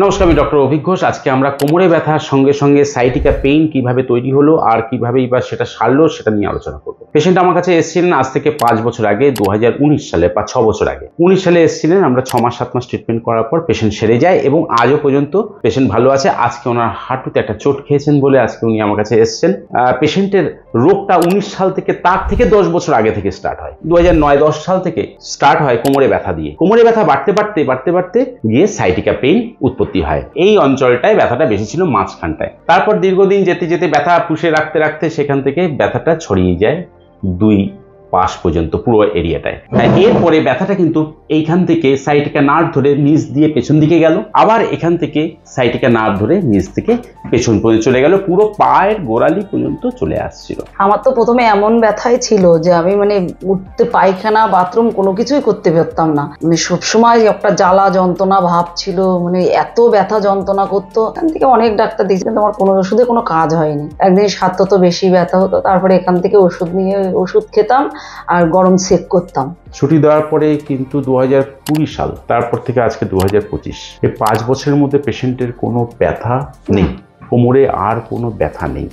নমস্কার, আমি ডক্টর অভিক ঘোষ। আজকে আমরা কোমরে ব্যথার সঙ্গে সঙ্গে সাইটিকা পেইন কিভাবে তৈরি হলো আর কিভাবেই বা সেটা সারলো সেটা নিয়ে আলোচনা করব। পেশেন্ট আমার কাছে এসেছিলেন আজ থেকে 5 বছর আগে, 2019 সালে বা 6 বছর আগে। 19 সালে এসেছিলেন। আমরা 6 মাস 7 মাস ট্রিটমেন্ট করার পর পেশেন্ট সেরে যায় এবং আজও পর্যন্ত পেশেন্ট ভালো আছে। আজকে ওনার হাঁটুতে একটা চোট খেয়েছেন বলে আজকে উনি আমার কাছে এসেছেন। পেশেন্টের রোগটা 19 সাল থেকে, তার থেকে 10 বছর আগে থেকে স্টার্ট হয়। 2009-10 সাল থেকে স্টার্ট হয় কোমরে ব্যথা দিয়ে। কোমরে ব্যথা বাড়তে বাড়তে গিয়ে সাইটিকা পেইন উৎপত্তি হয়। এই অঞ্চলটায় ব্যথাটা বেশি ছিল, মাঝখানটায়। তারপর দীর্ঘদিন যেতে যেতে ব্যথা পুষে রাখতে রাখতে সেখান থেকে ব্যথাটা ছড়িয়ে যায় 2 পাশ পর্যন্ত, পুরো এরিয়াটায়। এরপরে ব্যথাটা কিন্তু এইখান থেকে সাইটিকা নার্ভ ধরে নিচ দিয়ে পেছন দিকে গেল, আবার এখান থেকে সাইটিকা নার্ভ ধরে নিচ থেকে পেছন পর্যন্ত চলে গেল, পুরো পায়ের গোড়ালি পর্যন্ত চলে আসছিল। আমার তো প্রথমে এমন ব্যথাই ছিল যে আমি উঠতে, পায়খানা, বাথরুম কোনো কিছুই করতে পারতাম না। সবসময় একটা জ্বালা যন্ত্রণা ভাব ছিল, এত ব্যথা যন্ত্রণা করতো। এখান থেকে অনেক ডাক্তার দেখছি, কিন্তু আমার কোনো ওষুধে কোনো কাজ হয়নি। একদিন 7 তো বেশি ব্যথা হতো, তারপরে এখান থেকে ওষুধ নিয়ে ওষুধ খেতাম আর গরম সেক করতাম। ছুটি দেওয়ার পরে কিন্তু 2020 সাল, তারপর থেকে আজকে 2025, এই 5 বছরের মধ্যে পেশেন্টের কোনো ব্যথা নেই, কোমরে আর কোনো ব্যথা নেই।